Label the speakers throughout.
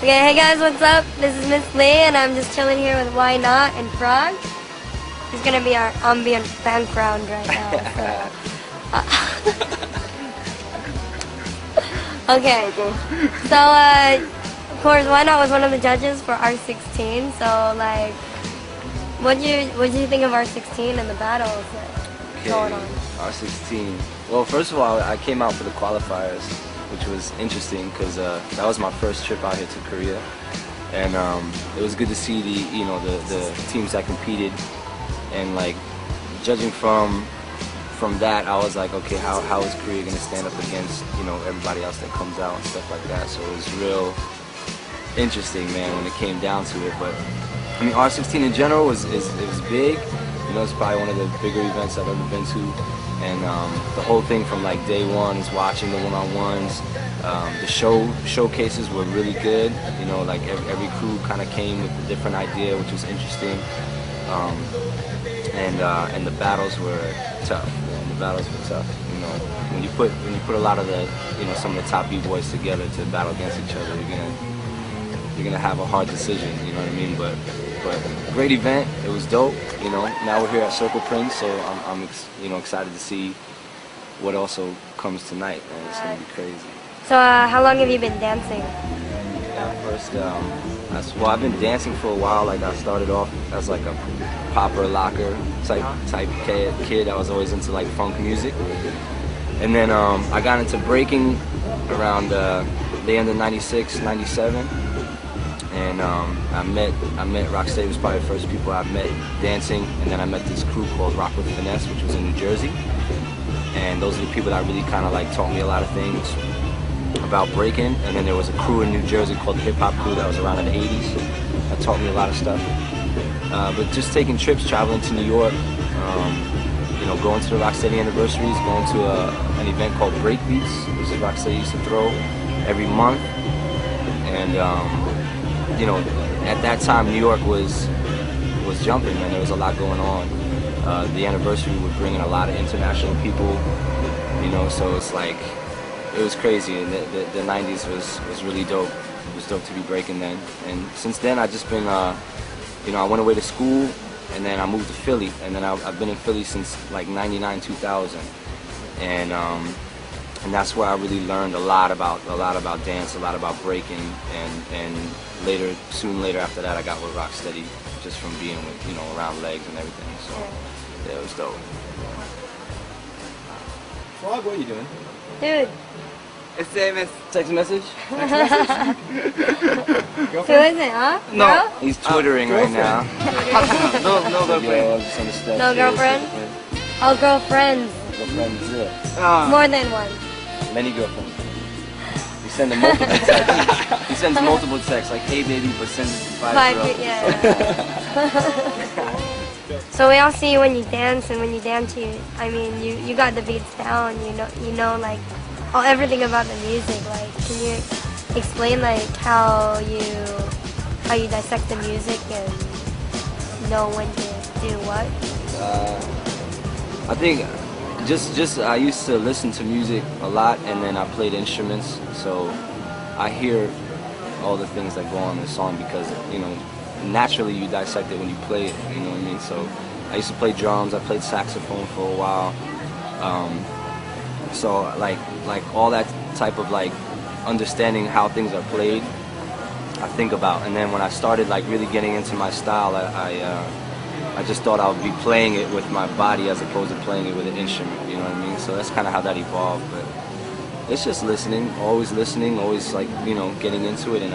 Speaker 1: Okay, hey guys, what's up? This is Miss Lee, and I'm just chilling here with Ynot and Frog. He's gonna be our ambient background right now. Okay, so of course Ynot was one of the judges for R16. So like, what do you think of R16 and the battles going on?
Speaker 2: R16. Well, first of all, I came out for the qualifiers, which was interesting because that was my first trip out here to Korea, and it was good to see the teams that competed, and like judging from that, I was like, okay, how is Korea gonna stand up against everybody else that comes out and stuff like that? So it was real interesting, man, when it came down to it. But I mean, R16 in general was big. It's probably one of the bigger events I've ever been to. And the whole thing from like day one is watching the one-on-ones. The showcases were really good. Like every crew kind of came with a different idea, which was interesting. And the battles were tough. The battles were tough. When you put a lot of the some of the top B-boys together to battle against each other, you're gonna have a hard decision. You know what I mean? But great event. It was dope. Now we're here at Circle Prince, so I'm excited to see what also comes tonight. Man, it's gonna be crazy.
Speaker 1: So how long have you been dancing?
Speaker 2: First, well, I've been dancing for a while. Like I started off as like a popper locker type kid. I was always into like funk music, and then I got into breaking around the end of '96, '97. And I met Rocksteady was probably the first people I met dancing, and then I met this crew called Rock with Finesse, which was in New Jersey. And those are the people that really kind of like taught me a lot of things about breaking. And then there was a crew in New Jersey called the Hip Hop Crew that was around in the '80s that taught me a lot of stuff. But just taking trips, traveling to New York, going to the Rocksteady anniversaries, going to an event called Breakbeats, which is Rocksteady used to throw every month, and at that time, New York was jumping, man. There was a lot going on. The anniversary would bring in a lot of international people, so it's like, it was crazy. And the 90s was really dope. It was dope to be breaking then. And since then, I've just been, I went away to school, and then I moved to Philly, and then I've been in Philly since like '99, 2000, and that's where I really learned a lot about dance, a lot about breaking, and soon later after that, I got with Rocksteady just from being with around legs and everything. So yeah, it was dope.
Speaker 3: Frog, what are you doing?
Speaker 1: Dude.
Speaker 3: SMS.
Speaker 2: Text message?
Speaker 1: Who is it, huh?
Speaker 2: No,
Speaker 1: Girl?
Speaker 2: he's twittering right now.
Speaker 3: No girlfriend.
Speaker 1: No girlfriend? Oh, girlfriends.
Speaker 2: Girlfriends.
Speaker 1: More than one.
Speaker 2: Many girlfriends. He sends multiple texts. He sends multiple texts like, "Hey baby," but sends 5 girls.
Speaker 1: Yeah. So we all see you when you dance, and when you dance, you got the beats down. You know like everything about the music. Like, can you explain like how you dissect the music and know when to do what?
Speaker 2: I think just I used to listen to music a lot, and then I played instruments, so I hear all the things that go on in the song because naturally you dissect it when you play it. You know what I mean? So I used to play drums. I played saxophone for a while. So like all that type of like understanding how things are played, I think about. And then when I started like really getting into my style, I just thought I would be playing it with my body as opposed to playing it with an instrument. You know what I mean? So that's kind of how that evolved. But it's just listening, always like getting into it, and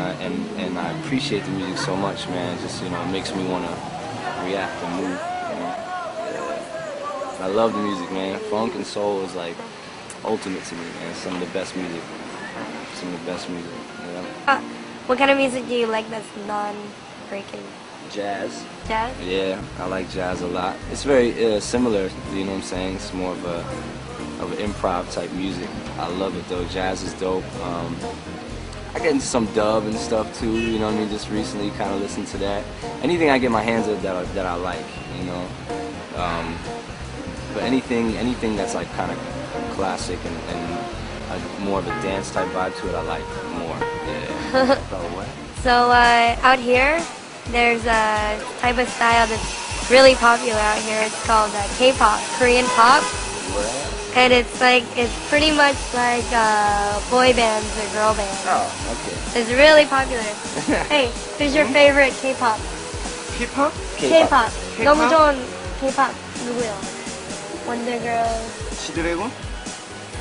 Speaker 2: I appreciate the music so much, man. It just it makes me want to react and move. I love the music, man. Funk and soul is like ultimate to me, man. Some of the best music.
Speaker 1: What kind of music do you like that's non-breaking?
Speaker 2: Jazz.
Speaker 1: Jazz?
Speaker 2: Yeah, I like jazz a lot. It's very similar, you know what I'm saying? It's more of an improv type music. I love it though. Jazz is dope. I get into some dub and stuff too, you know what I mean? Just recently kind of listened to that. Anything I get my hands on that I like, But anything that's like kind of classic and more of a dance type vibe to it, I like more. Yeah. So what?
Speaker 1: So out here, there's a type of style that's really popular out here. It's called K-pop, Korean pop. And it's pretty much like boy bands or girl bands.
Speaker 2: Oh, okay.
Speaker 1: It's really popular. Hey, who's your favorite K-pop?
Speaker 3: K-pop?
Speaker 1: K-pop. 너무 좋은 K-pop 누구요? Wonder Girls,
Speaker 3: G-Dragon?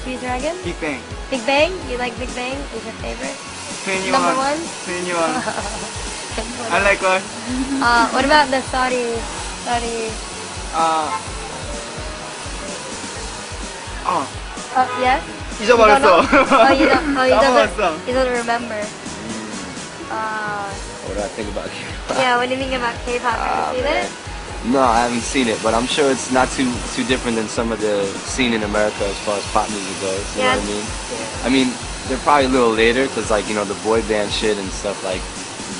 Speaker 1: G-Dragon,
Speaker 3: Big Bang.
Speaker 1: Big Bang. You like Big Bang? Is your favorite?
Speaker 3: 21.
Speaker 1: Number one?
Speaker 3: 21. I like one.
Speaker 1: What about the Saudi? Yes.
Speaker 3: 잊어버렸어.
Speaker 1: He doesn't remember.
Speaker 2: What do I think about K-pop?
Speaker 1: Yeah, what do you think about K-pop? Have you seen it?
Speaker 2: No, I haven't seen it, but I'm sure it's not too different than some of the scene in America as far as pop music goes. You know what I mean?
Speaker 1: Yeah.
Speaker 2: I mean, they're probably a little later because, like, you know, the boy band shit and stuff like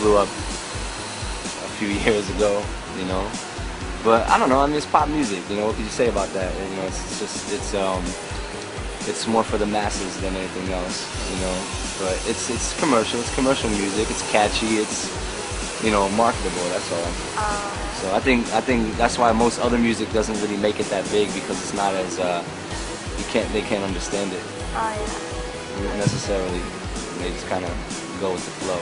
Speaker 2: blew up a few years ago. You know, but I don't know. I mean, it's pop music. You know, what can you say about that? You know, it's more for the masses than anything else. You know, but it's commercial. It's commercial music. It's catchy. It's, you know, marketable. That's all. So I think that's why most other music doesn't really make it that big, because it's not as they can't understand it necessarily. They just kind of go with the flow.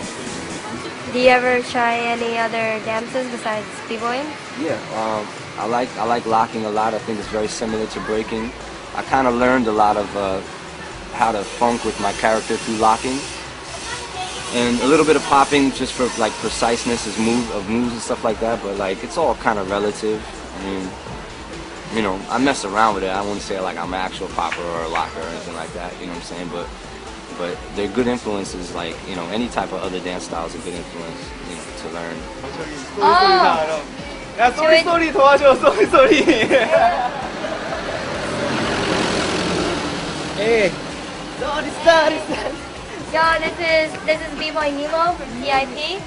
Speaker 1: Do you ever try any other dances besides b-boying?
Speaker 2: Yeah, I like locking a lot. I think it's very similar to breaking. I kind of learned a lot of how to funk with my character through locking, and a little bit of popping just for like preciseness of moves and stuff like that. But like, it's all kind of relative. I mean, you know, I mess around with it. I wouldn't say like I'm an actual popper or a locker or anything like that. You know what I'm saying? But they're good influences. Like, you know, any type of other dance style is a good influence, you know, to learn.
Speaker 3: 야, 쏘리 도와줘, 쏘리. Hey. 쏘리.
Speaker 1: Yo, this is B-Boy Nemo from VIP.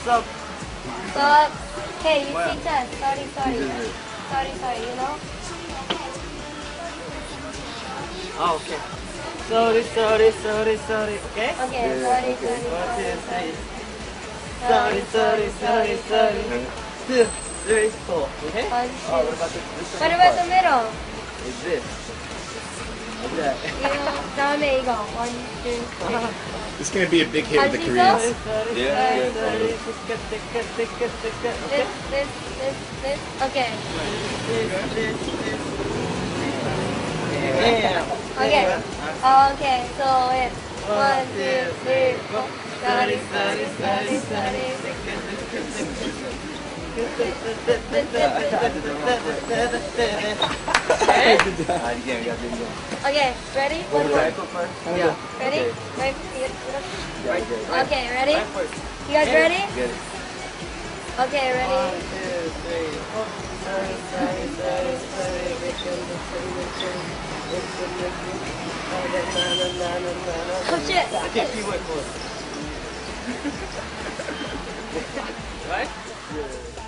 Speaker 3: Sup?
Speaker 1: But hey, you teach us. Sorry, you know?
Speaker 3: Oh, okay. Sorry, okay?
Speaker 1: Okay, sorry.
Speaker 3: 1, 2, 3, 4. Okay?
Speaker 1: What about the middle?
Speaker 3: It's this. Like that.
Speaker 1: 다음에 이거. 1, 2, 3.
Speaker 4: This is going to be a big hit with the Koreans.
Speaker 2: Yeah.
Speaker 1: This. Okay. Okay, so it's 1, 2, 3, 4. Sorry. Okay, ready? One more.
Speaker 3: Yeah.
Speaker 1: Ready? Right. Okay, ready? You guys ready? Okay, ready?
Speaker 3: 1, 2, 3, 4.
Speaker 1: Oh shit!
Speaker 3: Okay, Bboy, right? Yeah.